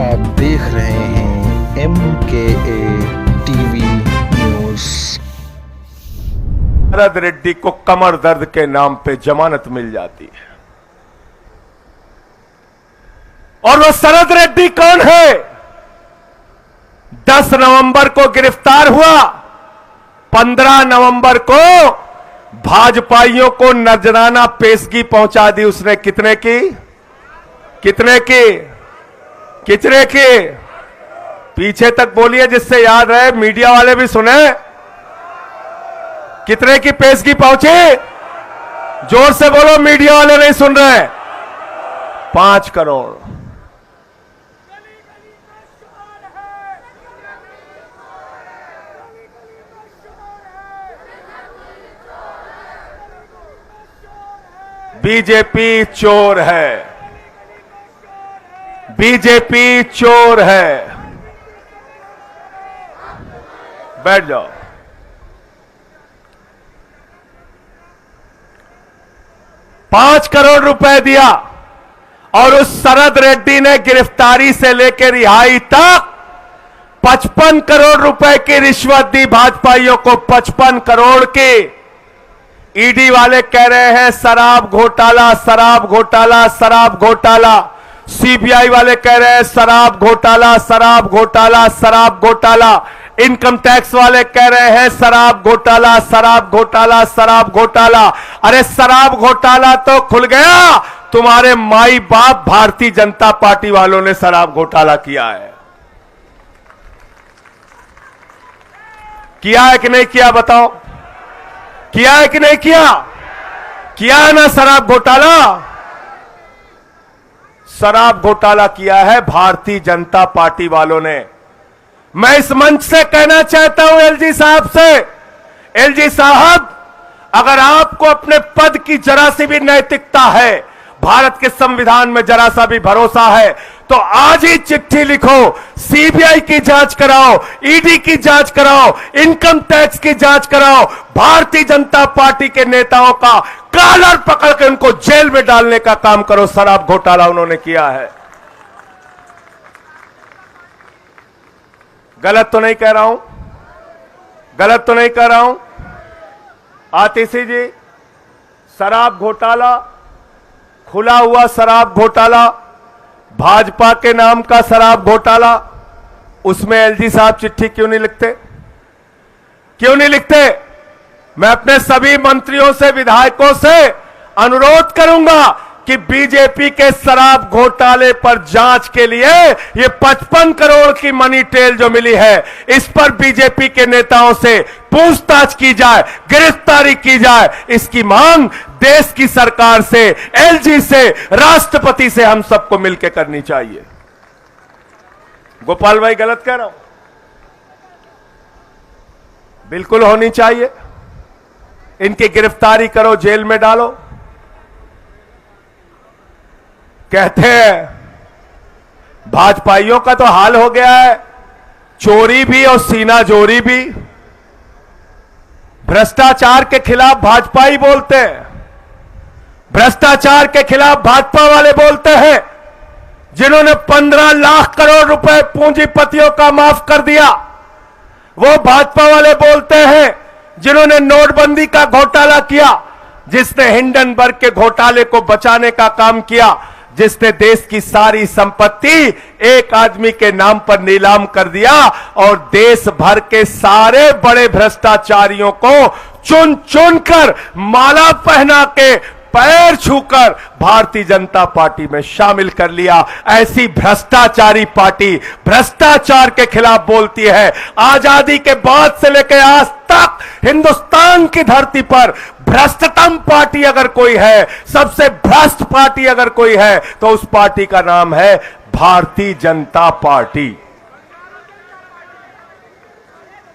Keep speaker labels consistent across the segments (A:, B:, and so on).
A: आप देख रहे हैं MKA टीवी न्यूज।
B: शरद रेड्डी को कमर दर्द के नाम पे जमानत मिल जाती है। और वो शरद रेड्डी कौन है? 10 नवंबर को गिरफ्तार हुआ, 15 नवंबर को भाजपाइयों को नजराना पेशगी पहुंचा दी उसने। कितने की? कितने की? कितने की? पीछे तक बोलिए जिससे याद रहे, मीडिया वाले भी सुने। कितने की पेशगी पहुंची? जोर से बोलो, मीडिया वाले नहीं सुन रहे। 5 करोड़। बीजेपी चोर है, बीजेपी चोर है। बैठ जाओ। $5 करोड़ रुपए दिया और उस शरद रेड्डी ने गिरफ्तारी से लेकर रिहाई तक 55 करोड़ रुपए की रिश्वत दी भाजपाइयों को। 55 करोड़ की। ईडी वाले कह रहे हैं शराब घोटाला, शराब घोटाला, शराब घोटाला। सीबीआई वाले कह रहे हैं शराब घोटाला, शराब घोटाला, शराब घोटाला। इनकम टैक्स वाले कह रहे हैं शराब घोटाला, शराब घोटाला, शराब घोटाला। अरे शराब घोटाला तो खुल गया, तुम्हारे माई बाप भारतीय जनता पार्टी वालों ने शराब घोटाला किया है। किया है कि नहीं किया? बताओ, किया है कि नहीं किया? किया है ना शराब घोटाला? शराब घोटाला किया है भारतीय जनता पार्टी वालों ने। मैं इस मंच से कहना चाहता हूं एलजी साहब से, एलजी साहब, अगर आपको अपने पद की जरा सी भी नैतिकता है, भारत के संविधान में जरा सा भी भरोसा है, तो आज ही चिट्ठी लिखो, सीबीआई की जांच कराओ, ईडी की जांच कराओ, इनकम टैक्स की जांच कराओ। भारतीय जनता पार्टी के नेताओं का कॉलर पकड़ के उनको जेल में डालने का काम करो। शराब घोटाला उन्होंने किया है। गलत तो नहीं कह रहा हूं? गलत तो नहीं कह रहा हूं? आतिशी जी, शराब घोटाला, खुला हुआ शराब घोटाला, भाजपा के नाम का शराब घोटाला, उसमें एलजी साहब चिट्ठी क्यों नहीं लिखते? क्यों नहीं लिखते? मैं अपने सभी मंत्रियों से, विधायकों से अनुरोध करूंगा कि बीजेपी के शराब घोटाले पर जांच के लिए ये 55 करोड़ की मनी ट्रेल जो मिली है, इस पर बीजेपी के नेताओं से पूछताछ की जाए, गिरफ्तारी की जाए। इसकी मांग देश की सरकार से, एलजी से, राष्ट्रपति से हम सबको मिलकर करनी चाहिए। गोपाल भाई, गलत कह रहा हूं? बिल्कुल होनी चाहिए। इनकी गिरफ्तारी करो, जेल में डालो। कहते हैं भाजपाइयों का तो हाल हो गया है, चोरी भी और सीना जोरी भी। भ्रष्टाचार के खिलाफ भाजपाई बोलते हैं, भ्रष्टाचार के खिलाफ भाजपा वाले बोलते हैं। जिन्होंने 15 लाख करोड़ रुपए पूंजीपतियों का माफ कर दिया, वो भाजपा वाले बोलते हैं। जिन्होंने नोटबंदी का घोटाला किया, जिसने हिंडनबर्ग के घोटाले को बचाने का काम किया, जिसने देश की सारी संपत्ति एक आदमी के नाम पर नीलाम कर दिया और देश भर के सारे बड़े भ्रष्टाचारियों को चुन चुन कर, माला पहना के, पैर छूकर भारतीय जनता पार्टी में शामिल कर लिया। ऐसी भ्रष्टाचारी पार्टी भ्रष्टाचार के खिलाफ बोलती है। आजादी के बाद से लेकर आज तक हिंदुस्तान की धरती पर भ्रष्टतम पार्टी अगर कोई है, सबसे भ्रष्ट पार्टी अगर कोई है, तो उस पार्टी का नाम है भारतीय जनता पार्टी।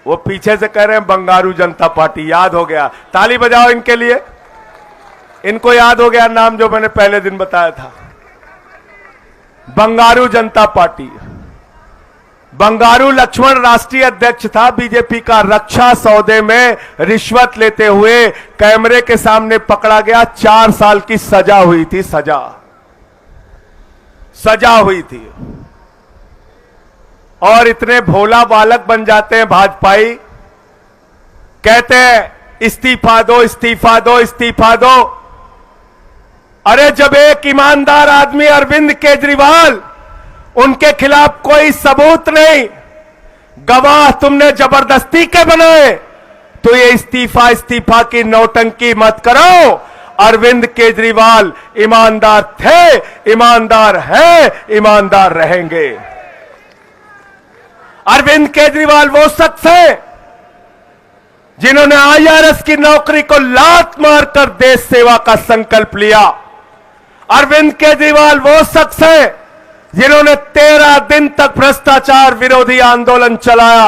B: वो पीछे से कह रहे हैं बंगारू जनता पार्टी। याद हो गया? ताली बजाओ इनके लिए। इनको याद हो गया नाम जो मैंने पहले दिन बताया था, बंगारू जनता पार्टी। बंगारू लक्ष्मण राष्ट्रीय अध्यक्ष था बीजेपी का। रक्षा सौदे में रिश्वत लेते हुए कैमरे के सामने पकड़ा गया। 4 साल की सजा हुई थी, सजा हुई थी। और इतने भोला बालक बन जाते हैं भाजपाई, कहते हैं इस्तीफा दो, इस्तीफा दो, इस्तीफा दो। अरे जब एक ईमानदार आदमी अरविंद केजरीवाल, उनके खिलाफ कोई सबूत नहीं, गवाह तुमने जबरदस्ती के बनाए, तो ये इस्तीफा इस्तीफा की नौटंकी मत करो। अरविंद केजरीवाल ईमानदार थे, ईमानदार हैं, ईमानदार रहेंगे। अरविंद केजरीवाल वो शख्स है जिन्होंने आईआरएस की नौकरी को लात मारकर देश सेवा का संकल्प लिया। अरविंद केजरीवाल वो शख्स है जिन्होंने 13 दिन तक भ्रष्टाचार विरोधी आंदोलन चलाया।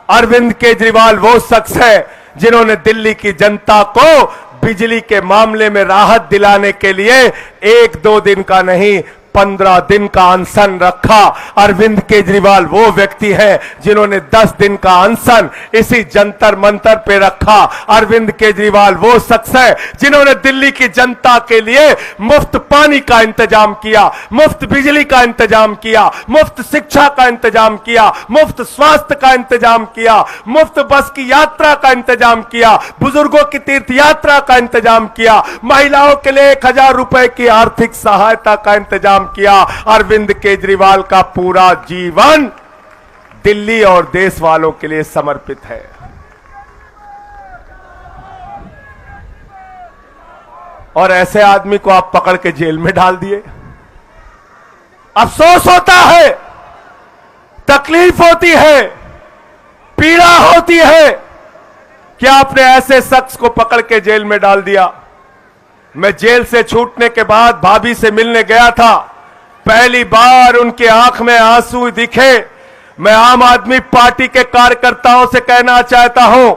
B: अरविंद केजरीवाल वो शख्स है जिन्होंने दिल्ली की जनता को बिजली के मामले में राहत दिलाने के लिए 1-2 दिन का नहीं 15 दिन का अनशन रखा। अरविंद केजरीवाल वो व्यक्ति है जिन्होंने 10 दिन का अनशन इसी जंतर मंतर पे रखा। अरविंद केजरीवाल वो शख्स है जिन्होंने दिल्ली की जनता के लिए मुफ्त पानी का इंतजाम किया, मुफ्त बिजली का इंतजाम किया, मुफ्त शिक्षा का इंतजाम किया, मुफ्त स्वास्थ्य का इंतजाम किया, मुफ्त बस की यात्रा का इंतजाम किया, बुजुर्गों की तीर्थ यात्रा का इंतजाम किया, महिलाओं के लिए 1000 रुपए की आर्थिक सहायता का इंतजाम किया। अरविंद केजरीवाल का पूरा जीवन दिल्ली और देश वालों के लिए समर्पित है। और ऐसे आदमी को आप पकड़ के जेल में डाल दिए। अफसोस होता है, तकलीफ होती है, पीड़ा होती है कि आपने ऐसे शख्स को पकड़ के जेल में डाल दिया। मैं जेल से छूटने के बाद भाभी से मिलने गया था। पहली बार उनकी आंख में आंसू दिखे। मैं आम आदमी पार्टी के कार्यकर्ताओं से कहना चाहता हूं,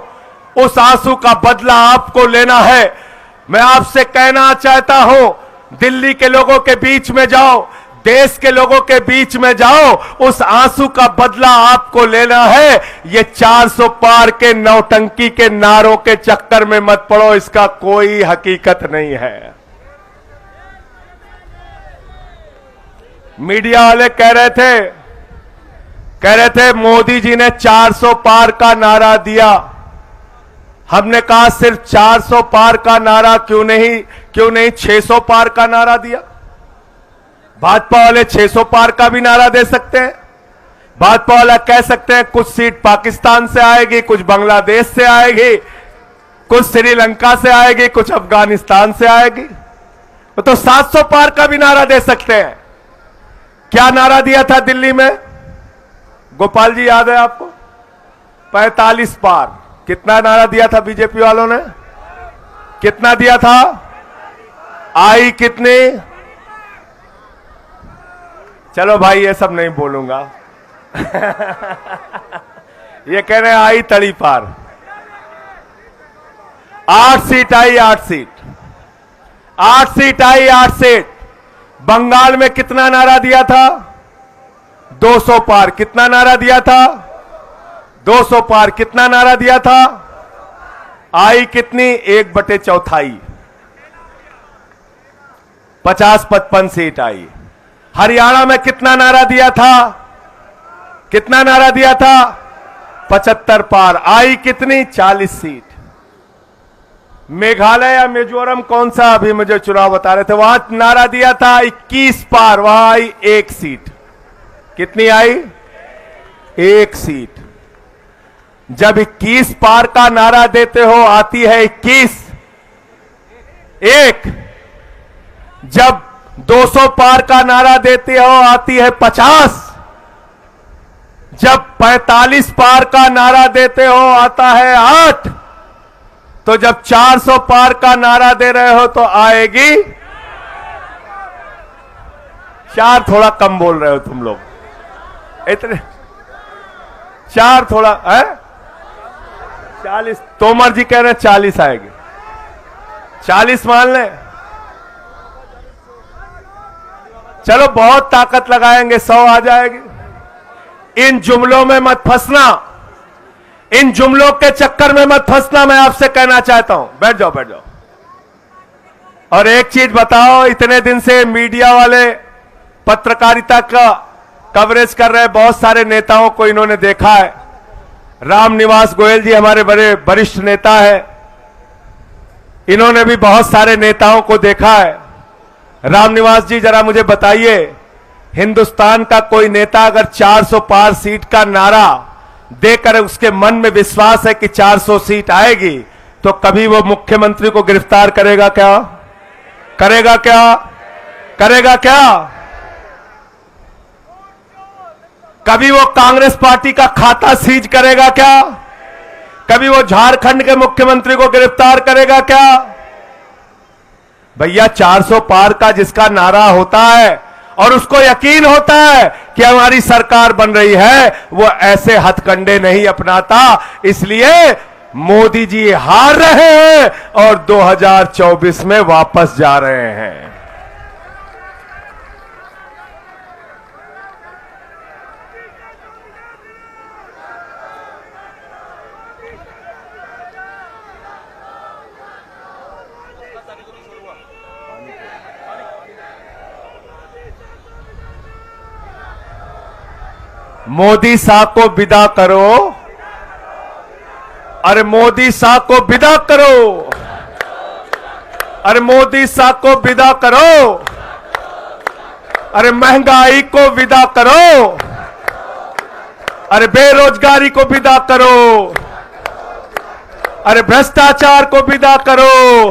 B: उस आंसू का बदला आपको लेना है। मैं आपसे कहना चाहता हूं, दिल्ली के लोगों के बीच में जाओ, देश के लोगों के बीच में जाओ, उस आंसू का बदला आपको लेना है। ये 400 पार के नौटंकी के नारों के चक्कर में मत पड़ो, इसका कोई हकीकत नहीं है। मीडिया वाले कह रहे थे मोदी जी ने 400 पार का नारा दिया। हमने कहा सिर्फ 400 पार का नारा क्यों नहीं 600 पार का नारा दिया। भाजपा वाले 600 पार का भी नारा दे सकते हैं। भाजपा वाला कह सकते हैं कुछ सीट पाकिस्तान से आएगी, कुछ बांग्लादेश से आएगी, कुछ श्रीलंका से आएगी, कुछ अफगानिस्तान से आएगी। तो 700 पार का भी नारा दे सकते हैं। क्या नारा दिया था दिल्ली में? गोपाल जी याद है आपको? 45 पार। कितना नारा दिया था बीजेपी वालों ने? कितना दिया था? आई कितनी? चलो भाई ये सब नहीं बोलूंगा। ये कह रहे हैं आई तड़ी पार। 8 सीट आई, 8 सीट, 8 सीट आई, 8 सीट। बंगाल में कितना नारा दिया था? 200 पार। कितना नारा दिया था? 200 पार। कितना नारा दिया था? आई कितनी? 1/4। 50-55 सीट आई। हरियाणा में कितना नारा दिया था? कितना नारा दिया था? 75 पार। आई कितनी? 40 सीट। मेघालय या मिजोरम कौन सा अभी मुझे चुनाव बता रहे थे, वहां नारा दिया था 21 पार, वहां आई 1 सीट। कितनी आई? 1 सीट। जब 21 पार का नारा देते हो आती है 21, 1। जब 200 पार का नारा देते हो आती है 50। जब 45 पार का नारा देते हो आता है 8। तो जब 400 पार का नारा दे रहे हो तो आएगी 4। थोड़ा कम बोल रहे हो तुम लोग, इतने 4 थोड़ा है। 40 तोमर जी कह रहे हैं 40 आएगी। 40 मान लें। चलो बहुत ताकत लगाएंगे, 100 आ जाएगी। इन जुमलों में मत फंसना, इन जुमलों के चक्कर में मत फंसना, मैं आपसे कहना चाहता हूं। बैठ जाओ, बैठ जाओ। और एक चीज बताओ, इतने दिन से मीडिया वाले पत्रकारिता का कवरेज कर रहे बहुत सारे नेताओं को इन्होंने देखा है। रामनिवास गोयल जी हमारे बड़े वरिष्ठ नेता है, इन्होंने भी बहुत सारे नेताओं को देखा है। रामनिवास जी जरा मुझे बताइए, हिंदुस्तान का कोई नेता अगर 400 पार सीट का नारा देकर उसके मन में विश्वास है कि 400 सीट आएगी, तो कभी वो मुख्यमंत्री को गिरफ्तार करेगा क्या? करेगा क्या? करेगा क्या? कभी वो कांग्रेस पार्टी का खाता सीज करेगा क्या? कभी वो झारखंड के मुख्यमंत्री को गिरफ्तार करेगा क्या? भैया 400 पार का जिसका नारा होता है और उसको यकीन होता है कि हमारी सरकार बन रही है, वो ऐसे हथकंडे नहीं अपनाता। इसलिए मोदी जी हार रहे हैं और 2024 में वापस जा रहे हैं। मोदी शाह को विदा करो, अरे मोदी शाह को विदा करो, अरे मोदी शाह को विदा करो, अरे महंगाई को विदा करो, अरे बेरोजगारी को विदा करो, अरे भ्रष्टाचार को विदा करो,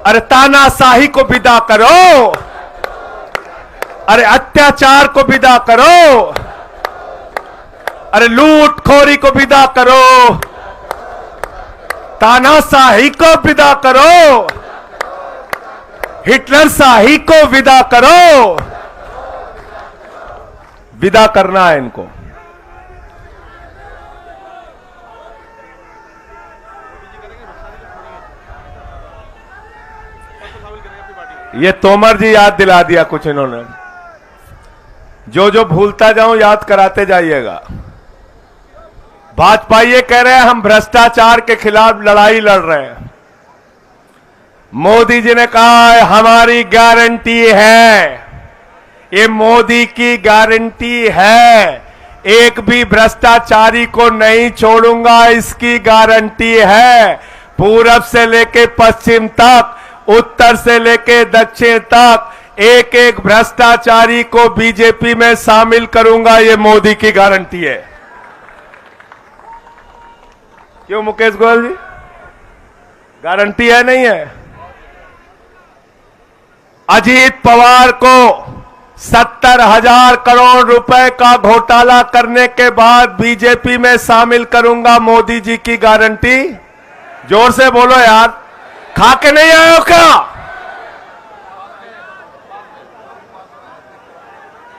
B: अरे तानाशाही को विदा करो, अरे अत्याचार को विदा करो, अरे लूटखोरी को विदा करो, तानाशाही को विदा करो, हिटलर शाही को विदा करो। विदा करना है इनको। ये तोमर जी याद दिला दिया कुछ इन्होंने, जो जो भूलता जाऊं याद कराते जाइएगा। भाजपा ये कह रहे हैं हम भ्रष्टाचार के खिलाफ लड़ाई लड़ रहे हैं। मोदी जी ने कहा है हमारी गारंटी है, ये मोदी की गारंटी है, एक भी भ्रष्टाचारी को नहीं छोड़ूंगा, इसकी गारंटी है। पूरब से लेके पश्चिम तक, उत्तर से लेके दक्षिण तक, एक एक भ्रष्टाचारी को बीजेपी में शामिल करूंगा, ये मोदी की गारंटी है। क्यों मुकेश गोयल जी, गारंटी है नहीं है? अजीत पवार को 70,000 करोड़ रुपए का घोटाला करने के बाद बीजेपी में शामिल करूंगा, मोदी जी की गारंटी। जोर से बोलो यार, खा के नहीं आए हो क्या?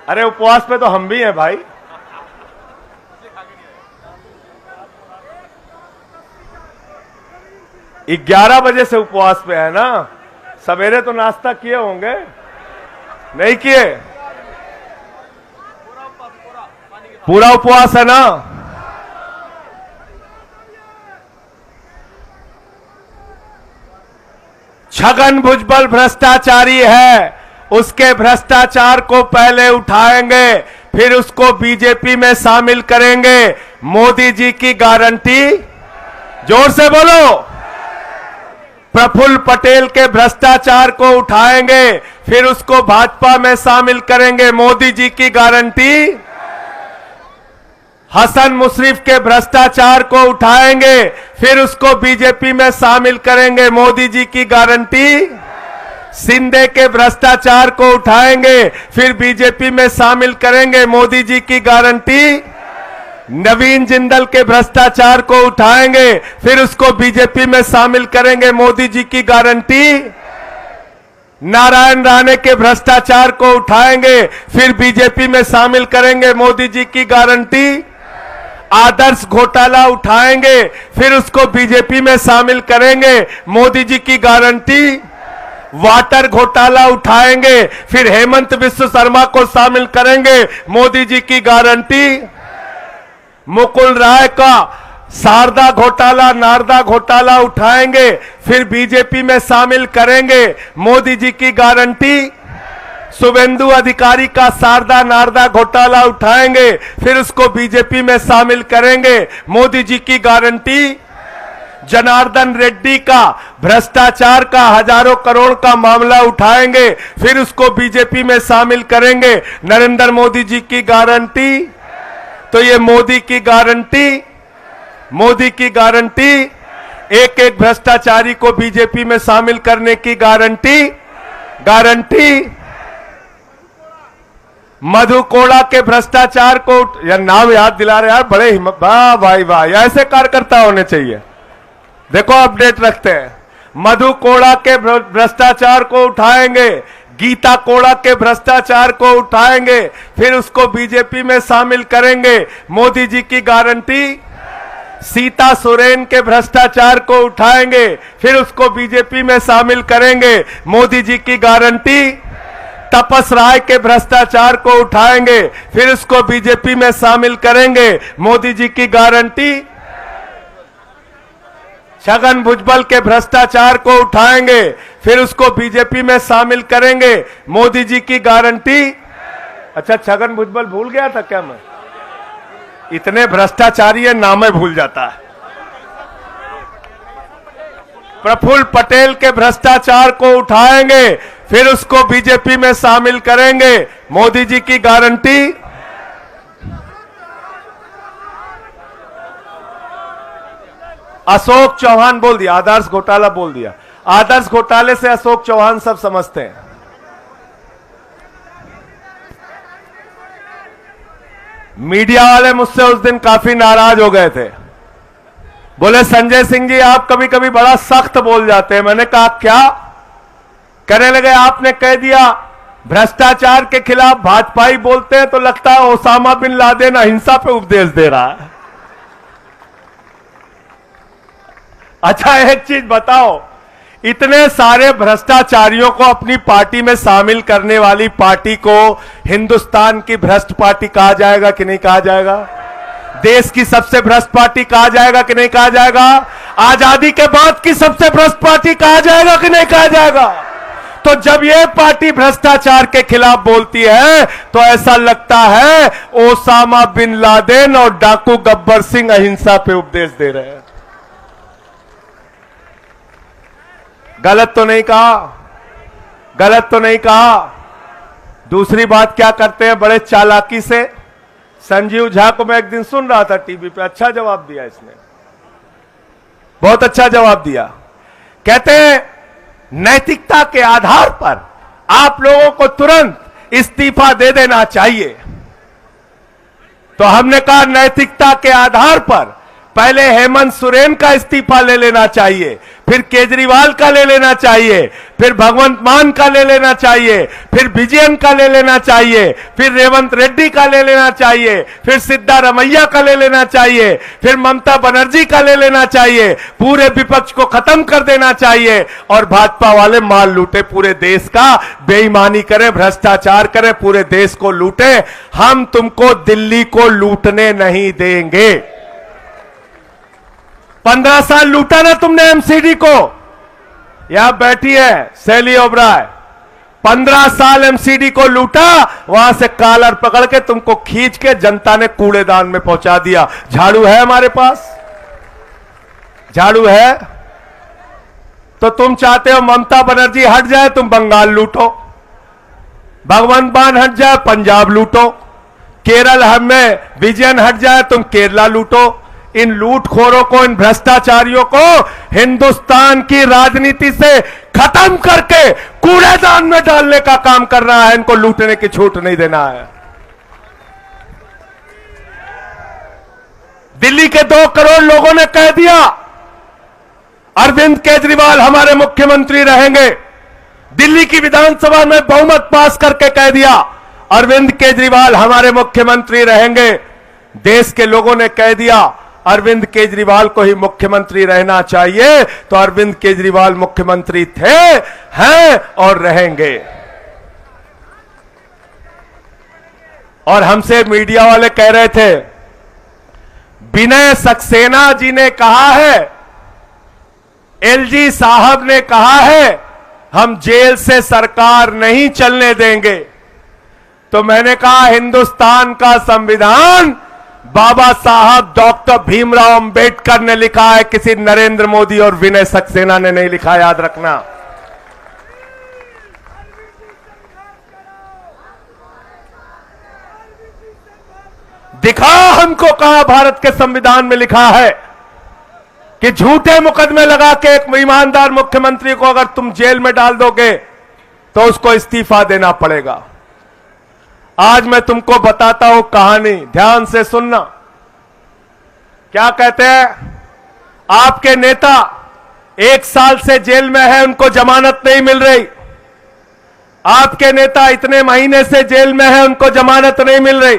B: अरे उपवास पे तो हम भी हैं भाई। ये 11 बजे से उपवास पे है ना, सवेरे तो नाश्ता किए होंगे, नहीं किए? पूरा उपवास है ना? छगन भुजबल भ्रष्टाचारी है, उसके भ्रष्टाचार को पहले उठाएंगे, फिर उसको बीजेपी में शामिल करेंगे। मोदी जी की गारंटी, जोर से बोलो। प्रफुल्ल पटेल के भ्रष्टाचार को उठाएंगे, फिर उसको भाजपा में शामिल करेंगे, मोदी जी की गारंटी। हसन मुशर्रफ के भ्रष्टाचार को उठाएंगे, फिर उसको बीजेपी में शामिल करेंगे, मोदी जी की गारंटी। शिंदे के भ्रष्टाचार को उठाएंगे, फिर बीजेपी में शामिल करेंगे, मोदी जी की गारंटी। नवीन जिंदल के भ्रष्टाचार को उठाएंगे, फिर उसको बीजेपी में शामिल करेंगे, मोदी जी की गारंटी। नारायण राणे के भ्रष्टाचार को उठाएंगे, फिर बीजेपी में शामिल करेंगे, मोदी जी की गारंटी। आदर्श घोटाला उठाएंगे, फिर उसको बीजेपी में शामिल करेंगे, मोदी जी की गारंटी। वाटर घोटाला उठाएंगे, फिर हेमंत बिस्व शर्मा को शामिल करेंगे, मोदी जी की गारंटी। मुकुल राय का शारदा घोटाला, नारदा घोटाला उठाएंगे, फिर बीजेपी में शामिल करेंगे, मोदी जी की गारंटी। शुभेंदु अधिकारी का शारदा नारदा घोटाला उठाएंगे, फिर उसको बीजेपी में शामिल करेंगे, मोदी जी की गारंटी। जनार्दन रेड्डी का भ्रष्टाचार का हजारों करोड़ का मामला उठाएंगे, फिर उसको बीजेपी में शामिल करेंगे, नरेंद्र मोदी जी की गारंटी। तो ये मोदी की गारंटी, मोदी की गारंटी, एक एक भ्रष्टाचारी को बीजेपी में शामिल करने की गारंटी, गारंटी। मधु कोड़ा के भ्रष्टाचार को, यार नाम याद दिला रहे यार, बड़े हिम्मत, वाह भाई वाह, ऐसे कार्यकर्ता होने चाहिए। देखो अपडेट रखते हैं। मधु कोड़ा के भ्रष्टाचार को उठाएंगे, गीता कोड़ा के भ्रष्टाचार को उठाएंगे, फिर उसको बीजेपी में शामिल करेंगे, मोदी जी की गारंटी। सीता सोरेन के भ्रष्टाचार को उठाएंगे, फिर उसको बीजेपी में शामिल करेंगे, मोदी जी की गारंटी। तपस राय के भ्रष्टाचार को उठाएंगे, फिर उसको बीजेपी में शामिल करेंगे, मोदी जी की गारंटी। छगन भुजबल के भ्रष्टाचार को उठाएंगे, फिर उसको बीजेपी में शामिल करेंगे, मोदी जी की गारंटी। अच्छा, छगन भुजबल भूल गया था क्या मैं? इतने भ्रष्टाचारी है, नाम भूल जाता है। प्रफुल्ल पटेल के भ्रष्टाचार को उठाएंगे, फिर उसको बीजेपी में शामिल करेंगे, मोदी जी की गारंटी। अशोक चौहान बोल दिया, आदर्श घोटाला बोल दिया। आदर्श घोटाले से अशोक चौहान सब समझते हैं। मीडिया वाले मुझसे उस दिन काफी नाराज हो गए थे, बोले संजय सिंह जी आप कभी कभी बड़ा सख्त बोल जाते हैं। मैंने कहा क्या? कहने लगे आपने कह दिया भ्रष्टाचार के खिलाफ भाजपाई बोलते हैं तो लगता है ओसामा बिन लादेन अहिंसा पे उपदेश दे रहा है। अच्छा एक चीज बताओ, इतने सारे भ्रष्टाचारियों को अपनी पार्टी में शामिल करने वाली पार्टी को हिंदुस्तान की भ्रष्ट पार्टी कहा जाएगा कि नहीं कहा जाएगा? देश की सबसे भ्रष्ट पार्टी कहा जाएगा कि नहीं कहा जाएगा? आजादी के बाद की सबसे भ्रष्ट पार्टी कहा जाएगा कि नहीं कहा जाएगा? तो जब ये पार्टी भ्रष्टाचार के खिलाफ बोलती है तो ऐसा लगता है ओसामा बिन लादेन और डाकू गब्बर सिंह अहिंसा पे उपदेश दे रहे हैं। गलत तो नहीं कहा? गलत तो नहीं कहा? दूसरी बात क्या करते हैं बड़े चालाकी से, संजीव झा को मैं एक दिन सुन रहा था टीवी पे, अच्छा जवाब दिया इसने, बहुत अच्छा जवाब दिया। कहते हैं नैतिकता के आधार पर आप लोगों को तुरंत इस्तीफा दे देना चाहिए। तो हमने कहा नैतिकता के आधार पर पहले हेमंत सोरेन का इस्तीफा ले लेना चाहिए, फिर केजरीवाल का ले लेना चाहिए, फिर भगवंत मान का ले लेना चाहिए, फिर विजयन का ले लेना चाहिए, फिर रेवंत रेड्डी का ले लेना चाहिए, फिर सिद्धारमैया का ले लेना चाहिए, फिर ममता बनर्जी का ले लेना चाहिए। पूरे विपक्ष को खत्म कर देना चाहिए और भाजपा वाले माल लूटे पूरे देश का, बेईमानी करें, भ्रष्टाचार करें, पूरे देश को लूटे। हम तुमको दिल्ली को लूटने नहीं देंगे। 15 साल लूटा ना तुमने एमसीडी को। यहां बैठी है शैली ओबराय, 15 साल एमसीडी को लूटा, वहां से कॉलर पकड़ के तुमको खींच के जनता ने कूड़ेदान में पहुंचा दिया। झाड़ू है हमारे पास? झाड़ू है? तो तुम चाहते हो ममता बनर्जी हट जाए, तुम बंगाल लूटो, भगवंत मान हट जाए, पंजाब लूटो, केरल में विजयन हट जाए, तुम केरला लूटो। इन लूटखोरों को, इन भ्रष्टाचारियों को हिंदुस्तान की राजनीति से खत्म करके कूड़ेदान में डालने का काम कर रहा है। इनको लूटने की छूट नहीं देना है। दिल्ली के 2 करोड़ लोगों ने कह दिया अरविंद केजरीवाल हमारे मुख्यमंत्री रहेंगे। दिल्ली की विधानसभा में बहुमत पास करके कह दिया अरविंद केजरीवाल हमारे मुख्यमंत्री रहेंगे। देश के लोगों ने कह दिया अरविंद केजरीवाल को ही मुख्यमंत्री रहना चाहिए। तो अरविंद केजरीवाल मुख्यमंत्री थे, हैं और रहेंगे। और हमसे मीडिया वाले कह रहे थे विनय सक्सेना जी ने कहा है, एलजी साहब ने कहा है, हम जेल से सरकार नहीं चलने देंगे। तो मैंने कहा हिंदुस्तान का संविधान बाबा साहब डॉक्टर भीमराव अंबेडकर ने लिखा है, किसी नरेंद्र मोदी और विनय सक्सेना ने नहीं लिखा, याद रखना। दिखा हमको कहां भारत के संविधान में लिखा है कि झूठे मुकदमे लगा के एक ईमानदार मुख्यमंत्री को अगर तुम जेल में डाल दोगे तो उसको इस्तीफा देना पड़ेगा। आज मैं तुमको बताता हूं कहानी, ध्यान से सुनना। क्या कहते हैं, आपके नेता 1 साल से जेल में है, उनको जमानत नहीं मिल रही। आपके नेता इतने महीने से जेल में है, उनको जमानत नहीं मिल रही।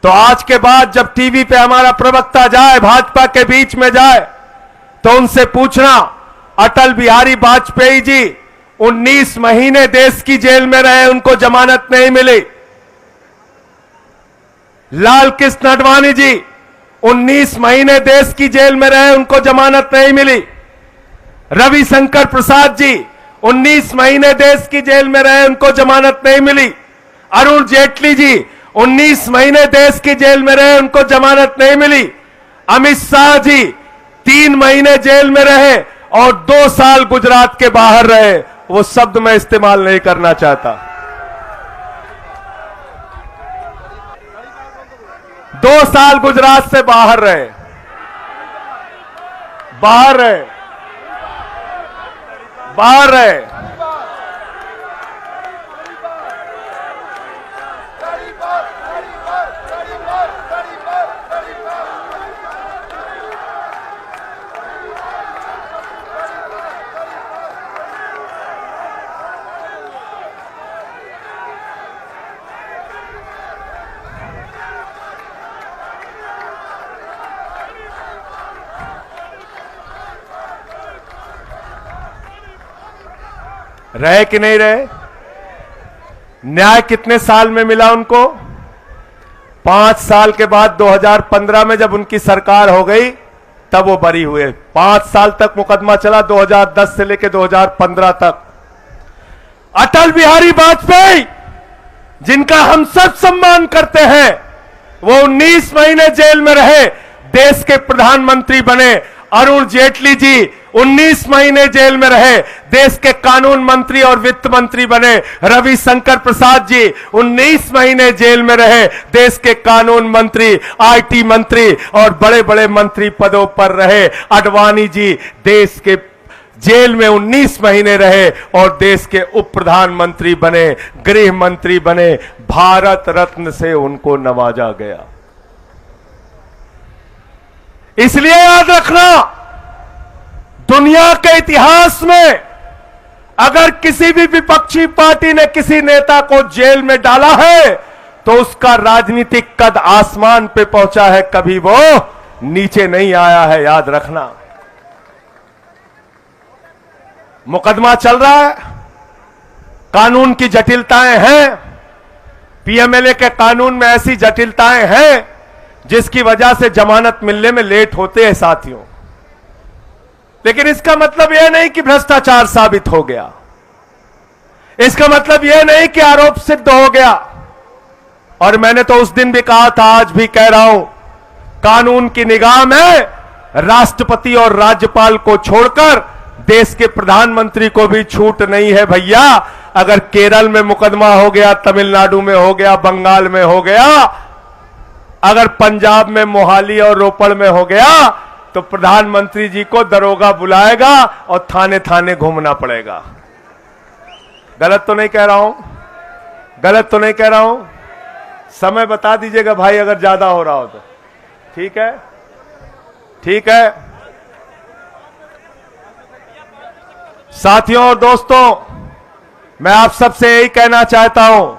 B: तो आज के बाद जब टीवी पे हमारा प्रवक्ता जाए, भाजपा के बीच में जाए, तो उनसे पूछना, अटल बिहारी वाजपेयी जी 19 महीने देश की जेल में रहे, उनको जमानत नहीं मिली। लाल कृष्ण आडवाणी जी 19 महीने देश की जेल में रहे, उनको जमानत नहीं मिली। रविशंकर प्रसाद जी 19 महीने देश की जेल में रहे, उनको जमानत नहीं मिली। अरुण जेटली जी 19 महीने देश की जेल में रहे, उनको जमानत नहीं मिली। अमित शाह जी 3 महीने जेल में रहे और 2 साल गुजरात के बाहर रहे। वो शब्द मैं इस्तेमाल नहीं करना चाहता। 2 साल गुजरात से बाहर रहे, बाहर रहे, बाहर रहे। रहे कि नहीं रहे? न्याय कितने साल में मिला उनको? 5 साल के बाद 2015 में जब उनकी सरकार हो गई तब वो बरी हुए। 5 साल तक मुकदमा चला, 2010 से लेकर 2015 तक। अटल बिहारी वाजपेयी जिनका हम सब सम्मान करते हैं, वो 19 महीने जेल में रहे, देश के प्रधानमंत्री बने। अरुण जेटली जी 19 महीने जेल में रहे, देश के कानून मंत्री और वित्त मंत्री बने। रविशंकर प्रसाद जी 19 महीने जेल में रहे, देश के कानून मंत्री, आईटी मंत्री और बड़े बड़े मंत्री पदों पर रहे। आडवाणी जी देश के जेल में 19 महीने रहे और देश के उप प्रधानमंत्री बने, गृह मंत्री बने। भारत रत्न से उनको नवाजा गया। इसलिए याद रखना, दुनिया के इतिहास में अगर किसी भी विपक्षी पार्टी ने किसी नेता को जेल में डाला है तो उसका राजनीतिक कद आसमान पे पहुंचा है, कभी वो नीचे नहीं आया है, याद रखना। मुकदमा चल रहा है, कानून की जटिलताएं हैं, पीएमएलए के कानून में ऐसी जटिलताएं हैं जिसकी वजह से जमानत मिलने में लेट होते हैं साथियों। लेकिन इसका मतलब यह नहीं कि भ्रष्टाचार साबित हो गया, इसका मतलब यह नहीं कि आरोप सिद्ध हो गया। और मैंने तो उस दिन भी कहा था, आज भी कह रहा हूं, कानून की निगाह में राष्ट्रपति और राज्यपाल को छोड़कर देश के प्रधानमंत्री को भी छूट नहीं है भैया। अगर केरल में मुकदमा हो गया, तमिलनाडु में हो गया, बंगाल में हो गया, अगर पंजाब में मोहाली और रोपड़ में हो गया, तो प्रधानमंत्री जी को दरोगा बुलाएगा और थाने थाने घूमना पड़ेगा। गलत तो नहीं कह रहा हूं? गलत तो नहीं कह रहा हूं? समय बता दीजिएगा भाई अगर ज्यादा हो रहा हो तो। ठीक है, ठीक है साथियों और दोस्तों, मैं आप सबसे यही कहना चाहता हूं,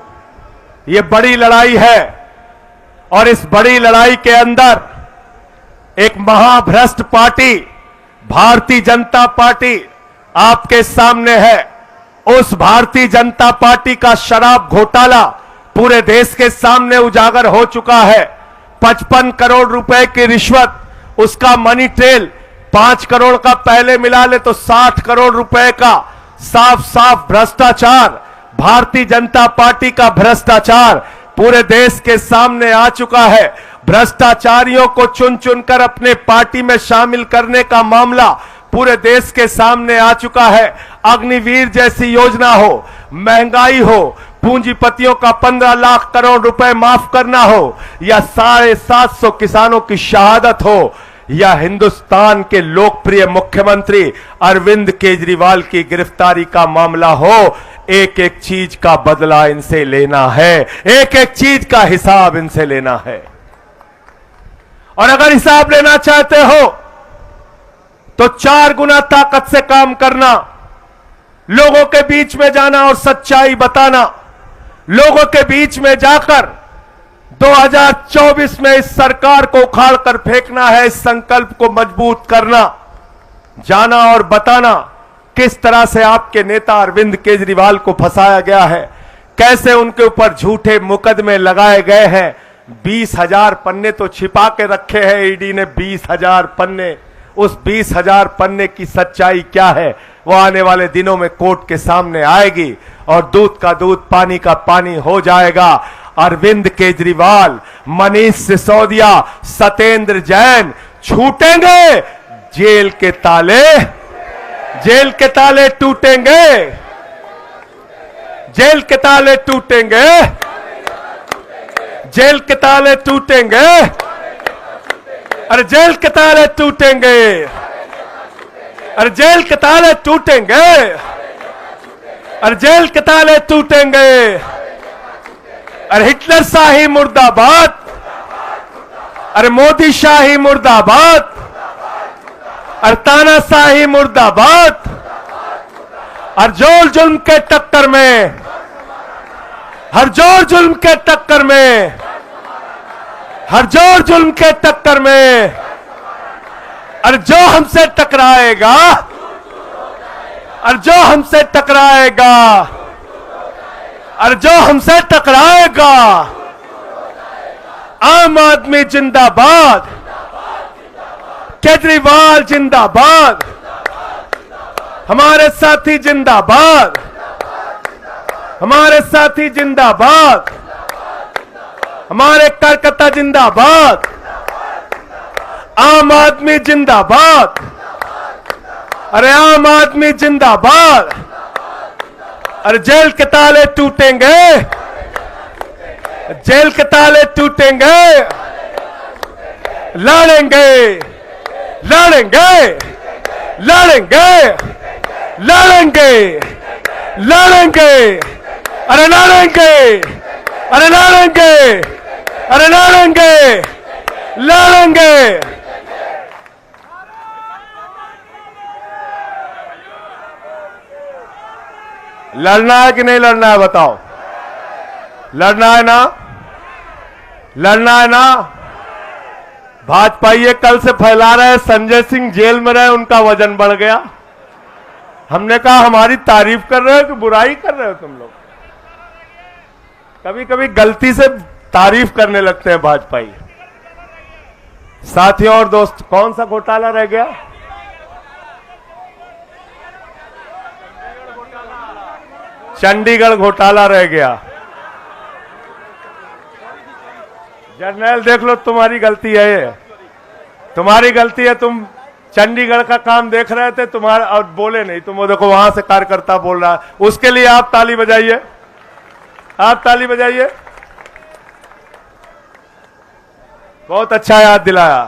B: यह बड़ी लड़ाई है और इस बड़ी लड़ाई के अंदर एक महाभ्रष्ट पार्टी भारतीय जनता पार्टी आपके सामने है। उस भारतीय जनता पार्टी का शराब घोटाला पूरे देश के सामने उजागर हो चुका है। 55 करोड़ रुपए की रिश्वत, उसका मनी ट्रेल, 5 करोड़ का पहले मिला ले तो 60 करोड़ रुपए का साफ साफ भ्रष्टाचार भारतीय जनता पार्टी का भ्रष्टाचार पूरे देश के सामने आ चुका है। भ्रष्टाचारियों को चुन चुनकर अपने पार्टी में शामिल करने का मामला पूरे देश के सामने आ चुका है। अग्निवीर जैसी योजना हो, महंगाई हो, पूंजीपतियों का 15 लाख करोड़ रुपए माफ करना हो, या 750 किसानों की शहादत हो, या हिंदुस्तान के लोकप्रिय मुख्यमंत्री अरविंद केजरीवाल की गिरफ्तारी का मामला हो, एक एक चीज का बदला इनसे लेना है, एक एक चीज का हिसाब इनसे लेना है। और अगर हिसाब लेना चाहते हो तो 4 गुना ताकत से काम करना, लोगों के बीच में जाना और सच्चाई बताना, लोगों के बीच में जाकर 2024 में इस सरकार को उखाड़ कर फेंकना है, इस संकल्प को मजबूत करना, जाना और बताना किस तरह से आपके नेता अरविंद केजरीवाल को फंसाया गया है, कैसे उनके ऊपर झूठे मुकदमे लगाए गए हैं। 20,000 पन्ने तो छिपा के रखे हैं ईडी ने, 20,000 पन्ने। उस 20,000 पन्ने की सच्चाई क्या है वो आने वाले दिनों में कोर्ट के सामने आएगी और दूध का दूध पानी का पानी हो जाएगा। अरविंद केजरीवाल, मनीष सिसोदिया, सत्येंद्र जैन छूटेंगे, जेल के ताले टूटेंगे, जेल के ताले टूटेंगे, जेल के ताले टूटेंगे, अरे जेल के ताले टूटेंगे, अरे जेल के ताले टूटेंगे, अरे जेल के ताले टूटेंगे। अरे हिटलर शाही मुर्दाबाद, अरे मोदी शाही मुर्दाबाद, अरे तानाशाही मुर्दाबाद। हर जोर जुल्म के टक्कर में, हर जोर जुल्म के टक्कर में, हर जोर जुल्म के टक्कर में, और जो हमसे टकराएगा, और जो हमसे टकराएगा, और जो हमसे टकराएगा, आम आदमी जिंदाबाद, केजरीवाल जिंदाबाद, हमारे साथी जिंदाबाद, हमारे साथी जिंदाबाद, हमारे कार्यकर्ता जिंदाबाद, आम आदमी जिंदाबाद, अरे आम आदमी जिंदाबाद। अरे जेल के ताले टूटेंगे, जेल के ताले टूटेंगे, लड़ेंगे, लड़ेंगे, लड़ेंगे, लड़ेंगे, लड़ेंगे, अरे लड़ेंगे, अरे लड़ेंगे, अरे लड़ेंगे, लड़ेंगे। लड़ना है कि नहीं लड़ना है बताओ? लड़ना है ना? लड़ना है ना? भाजपा ये कल से फैला रहे संजय सिंह जेल में रहे, उनका वजन बढ़ गया। हमने कहा हमारी तारीफ कर रहे हो कि बुराई कर रहे हो तुम लोग? कभी कभी गलती से तारीफ करने लगते हैं भाजपाई। साथियों और दोस्त, कौन सा घोटाला रह गया? चंडीगढ़ घोटाला रह गया। जर्नल देख लो, तुम्हारी गलती है ये, तुम्हारी गलती है। तुम चंडीगढ़ का काम देख रहे थे, तुम्हारा और बोले नहीं। तुम वो देखो वहां से कार्यकर्ता बोल रहा है, उसके लिए आप ताली बजाइए, आप ताली बजाइए। बहुत अच्छा याद दिलाया।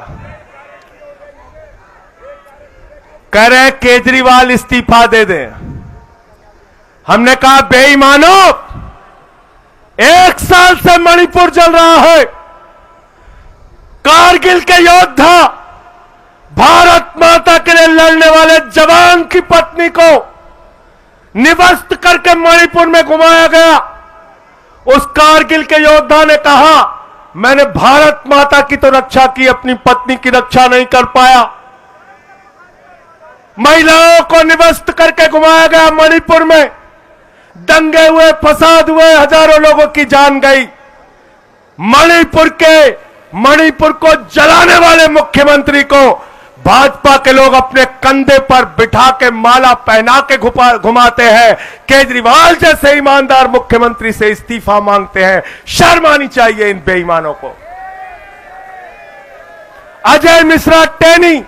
B: कह रहे केजरीवाल इस्तीफा दे दें। हमने कहा बेईमानो, 1 साल से मणिपुर जल रहा है। कारगिल के योद्धा, भारत माता के लिए लड़ने वाले जवान की पत्नी को निवस्त करके मणिपुर में घुमाया गया। उस कारगिल के योद्धा ने कहा मैंने भारत माता की तो रक्षा की, अपनी पत्नी की रक्षा नहीं कर पाया। महिलाओं को निवस्त करके घुमाया गया मणिपुर में, दंगे हुए, फसाद हुए, हजारों लोगों की जान गई। मणिपुर को जलाने वाले मुख्यमंत्री को भाजपा के लोग अपने कंधे पर बिठा के माला पहना के घुमाते हैं। केजरीवाल जैसे ईमानदार मुख्यमंत्री से इस्तीफा मांगते हैं। शर्म आनी चाहिए इन बेईमानों को। अजय मिश्रा टेनी,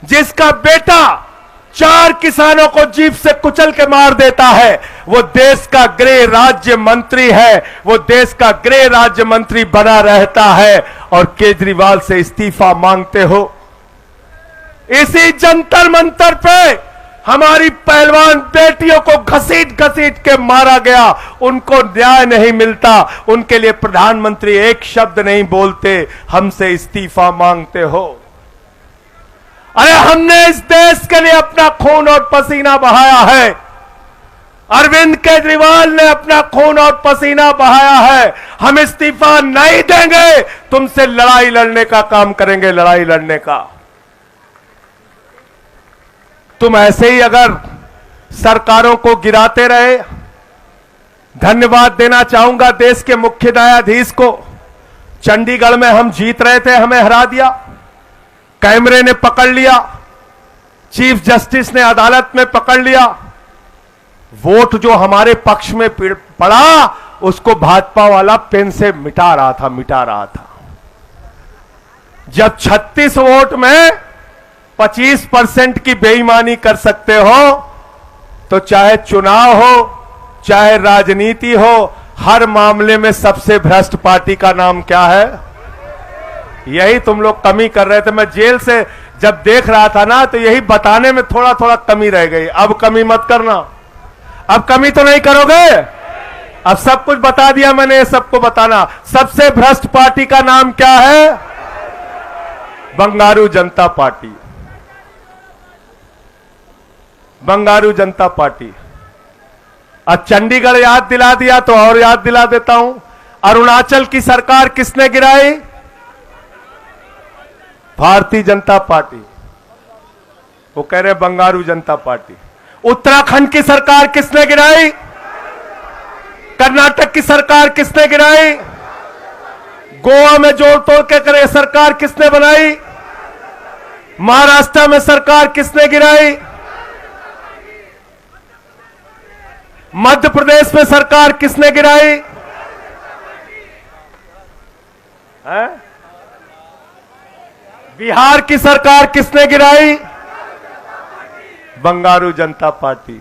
B: जिसका बेटा 4 किसानों को जीप से कुचल के मार देता है, वो देश का गृह राज्य मंत्री है, वो देश का गृह राज्य मंत्री बना रहता है और केजरीवाल से इस्तीफा मांगते हो। इसी जंतर मंतर पे हमारी पहलवान बेटियों को घसीट घसीट के मारा गया, उनको न्याय नहीं मिलता, उनके लिए प्रधानमंत्री एक शब्द नहीं बोलते, हमसे इस्तीफा मांगते हो। अरे हमने इस देश के लिए अपना खून और पसीना बहाया है। अरविंद केजरीवाल ने अपना खून और पसीना बहाया है। हम इस्तीफा नहीं देंगे, तुमसे लड़ाई लड़ने का काम करेंगे, लड़ाई लड़ने का। तुम ऐसे ही अगर सरकारों को गिराते रहे। धन्यवाद देना चाहूंगा देश के मुख्य न्यायाधीश को। चंडीगढ़ में हम जीत रहे थे, हमें हरा दिया, कैमरे ने पकड़ लिया, चीफ जस्टिस ने अदालत में पकड़ लिया। वोट जो हमारे पक्ष में पड़ा, उसको भाजपा वाला पेन से मिटा रहा था। जब 36 वोट में 25% की बेईमानी कर सकते हो, तो चाहे चुनाव हो, चाहे राजनीति हो, हर मामले में सबसे भ्रष्ट पार्टी का नाम क्या है? यही तुम लोग कमी कर रहे थे। मैं जेल से जब देख रहा था ना, तो यही बताने में थोड़ा थोड़ा कमी रह गई। अब कमी मत करना। अब कमी तो नहीं करोगे? अब सब कुछ बता दिया मैंने, ये सबको बताना। सबसे भ्रष्ट पार्टी का नाम क्या है? बंगारू जनता पार्टी। बंगारू जनता पार्टी। अब चंडीगढ़ याद दिला दिया तो और याद दिला देता हूं। अरुणाचल की सरकार किसने गिराई? भारतीय जनता पार्टी। वो कह रहे बंगारू जनता पार्टी। उत्तराखंड की सरकार किसने गिराई? कर्नाटक की सरकार किसने गिराई? गोवा में जोड़ तोड़ के करे सरकार किसने बनाई? महाराष्ट्र में सरकार किसने गिराई? मध्य प्रदेश में सरकार किसने गिराई? है? बिहार की सरकार किसने गिराई? बंगारू जनता पार्टी।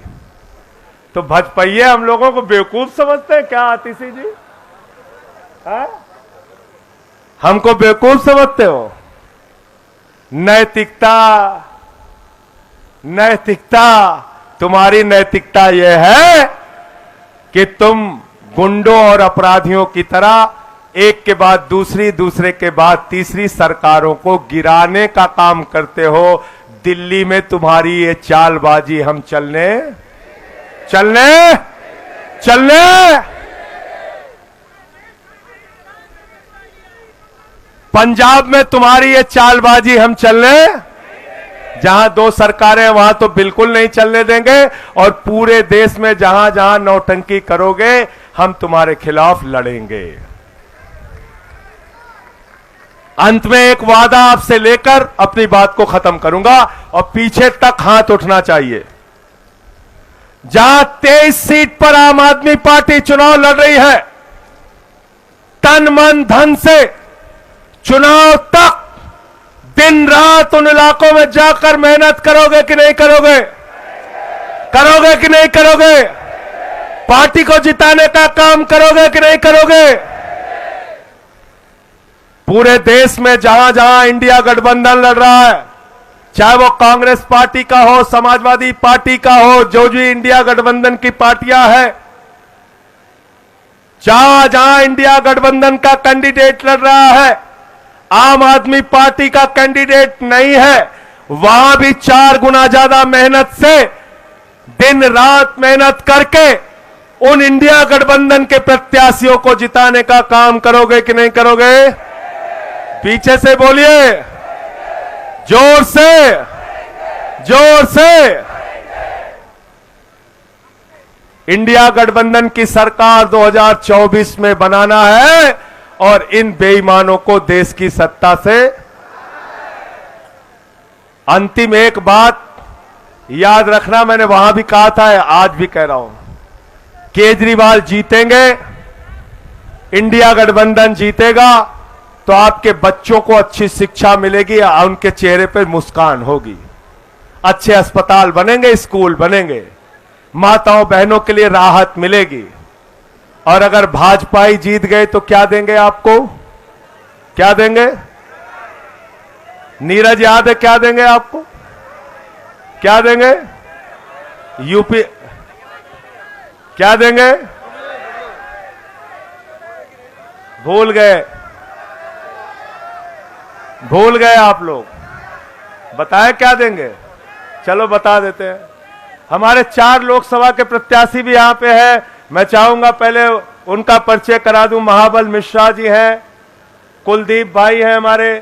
B: तो भाजपाइये हम लोगों को बेवकूफ समझते हैं क्या आतिशी जी? है? हमको बेवकूफ समझते हो? नैतिकता, नैतिकता, तुम्हारी नैतिकता यह है कि तुम गुंडों और अपराधियों की तरह एक के बाद दूसरी, दूसरे के बाद तीसरी सरकारों को गिराने का काम करते हो। दिल्ली में तुम्हारी ये चालबाजी हम चलने पंजाब में तुम्हारी ये चालबाजी हम चलने, जहां 2 सरकारें वहां तो बिल्कुल नहीं चलने देंगे। और पूरे देश में जहां जहां नौटंकी करोगे, हम तुम्हारे खिलाफ लड़ेंगे। अंत में एक वादा आपसे लेकर अपनी बात को खत्म करूंगा, और पीछे तक हाथ उठना चाहिए। जहां 23 सीट पर आम आदमी पार्टी चुनाव लड़ रही है, तन मन धन से चुनाव तक दिन रात उन इलाकों में जाकर मेहनत करोगे कि नहीं करोगे? करोगे कि नहीं करोगे? पार्टी को जिताने का काम करोगे कि नहीं करोगे? पूरे देश में जहां जहां इंडिया गठबंधन लड़ रहा है, चाहे वो कांग्रेस पार्टी का हो, समाजवादी पार्टी का हो, जो भी इंडिया गठबंधन की पार्टियां हैं, जहां जहां इंडिया गठबंधन का कैंडिडेट लड़ रहा है, आम आदमी पार्टी का कैंडिडेट नहीं है, वहां भी 4 गुना ज्यादा मेहनत से दिन रात मेहनत करके उन इंडिया गठबंधन के प्रत्याशियों को जिताने का काम करोगे कि नहीं करोगे? पीछे से बोलिए, जोर से, जोर से। इंडिया गठबंधन की सरकार 2024 में बनाना है और इन बेईमानों को देश की सत्ता से। अंतिम एक बात याद रखना, मैंने वहां भी कहा था, आज भी कह रहा हूं, केजरीवाल जीतेंगे, इंडिया गठबंधन जीतेगा तो आपके बच्चों को अच्छी शिक्षा मिलेगी, उनके चेहरे पर मुस्कान होगी, अच्छे अस्पताल बनेंगे, स्कूल बनेंगे, माताओं बहनों के लिए राहत मिलेगी। और अगर भाजपा ही जीत गए तो क्या देंगे आपको? क्या देंगे? नीरज याद है क्या देंगे आपको? क्या देंगे? यूपी क्या देंगे? भूल गए, भूल गए आप लोग। बताएं क्या देंगे? चलो बता देते हैं। हमारे 4 लोकसभा के प्रत्याशी भी यहां पे हैं। मैं चाहूंगा पहले उनका परिचय करा दूं। महाबल मिश्रा जी हैं, कुलदीप भाई हैं हमारे,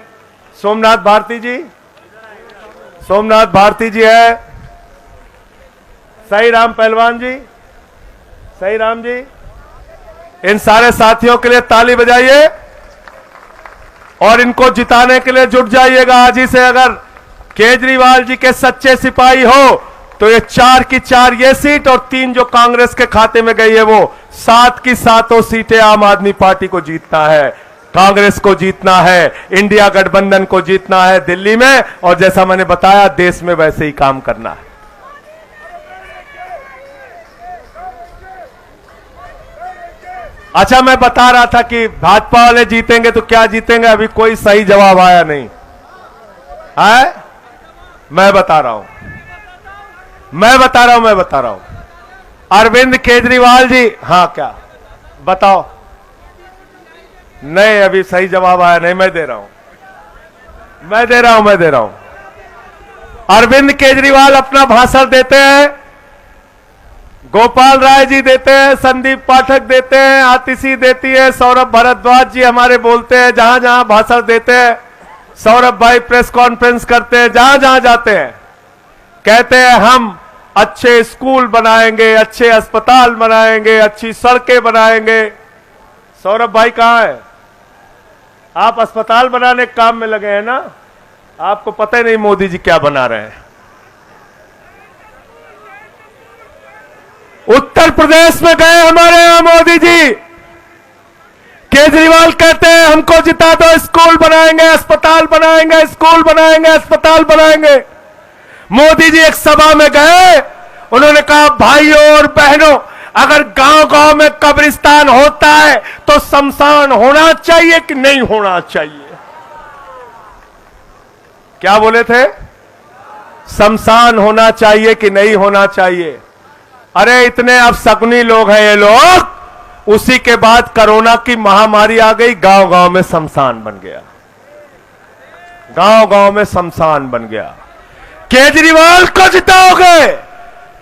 B: सोमनाथ भारती जी, सोमनाथ भारती जी है, सही राम पहलवान जी, सही राम जी। इन सारे साथियों के लिए ताली बजाइए और इनको जिताने के लिए जुट जाइएगा आज ही से। अगर केजरीवाल जी के सच्चे सिपाही हो तो ये 4 की 4 ये सीट और 3 जो कांग्रेस के खाते में गई है वो 7 की 7 सीटें आम आदमी पार्टी को जीतना है, कांग्रेस को जीतना है, इंडिया गठबंधन को जीतना है दिल्ली में, और जैसा मैंने बताया देश में वैसे ही काम करना है। अच्छा, मैं बता रहा था कि भाजपा वाले जीतेंगे तो क्या जीतेंगे, अभी कोई सही जवाब आया नहीं है। मैं बता रहा हूं, मैं बता रहा हूं। अरविंद केजरीवाल जी, हाँ क्या बताओ? नहीं, अभी सही जवाब आया नहीं। मैं दे रहा हूं। अरविंद केजरीवाल अपना भाषण देते हैं, गोपाल राय जी देते हैं, संदीप पाठक देते हैं, आतिशी देती है, सौरभ भारद्वाज जी हमारे बोलते हैं, जहां जहां भाषण देते हैं, सौरभ भाई प्रेस कॉन्फ्रेंस करते हैं, जहां जहां जाते हैं कहते हैं हम अच्छे स्कूल बनाएंगे, अच्छे अस्पताल बनाएंगे, अच्छी सड़कें बनाएंगे। सौरभ भाई कहां है? आप अस्पताल बनाने के काम में लगे हैं ना, आपको पता ही नहीं मोदी जी क्या बना रहे हैं। उत्तर प्रदेश में गए हमारे यहां मोदी जी, केजरीवाल कहते हैं हमको जिता दो, स्कूल बनाएंगे, अस्पताल बनाएंगे, स्कूल बनाएंगे, अस्पताल बनाएंगे। मोदी जी एक सभा में गए, उन्होंने कहा भाइयों और बहनों, अगर गांव-गांव में कब्रिस्तान होता है तो शमशान होना चाहिए कि नहीं होना चाहिए? क्या बोले थे? शमशान होना चाहिए कि नहीं होना चाहिए? अरे इतने अब शकुनी लोग हैं ये लोग। उसी के बाद कोरोना की महामारी आ गई, गांव-गांव में शमशान बन गया, गांव-गांव में शमशान बन गया। केजरीवाल को जिताओगे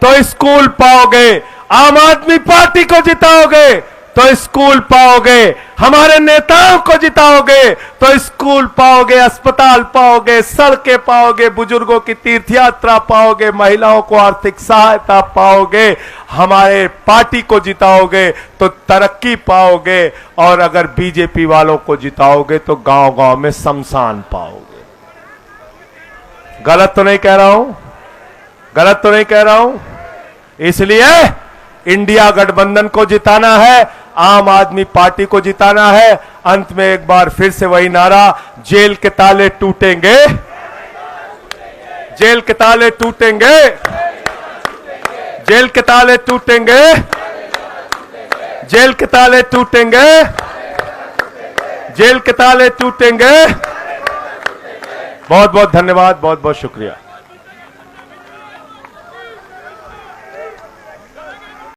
B: तो स्कूल पाओगे, आम आदमी पार्टी को जिताओगे तो स्कूल पाओगे, हमारे नेताओं को जिताओगे तो स्कूल पाओगे, अस्पताल पाओगे, सड़कें पाओगे, बुजुर्गों की तीर्थ यात्रा पाओगे, महिलाओं को आर्थिक सहायता पाओगे, हमारे पार्टी को जिताओगे तो तरक्की पाओगे, और अगर बीजेपी वालों को जिताओगे तो गांव-गांव में शमशान पाओगे। गलत तो नहीं कह रहा हूं? गलत तो नहीं कह रहा हूं? इसलिए इंडिया गठबंधन को जिताना है, आम आदमी पार्टी को जिताना है। अंत में एक बार फिर से वही नारा, जेल के ताले टूटेंगे, जेल के ताले टूटेंगे, जेल के ताले टूटेंगे, जेल के ताले टूटेंगे, जेल के ताले टूटेंगे। बहुत बहुत धन्यवाद, बहुत बहुत शुक्रिया।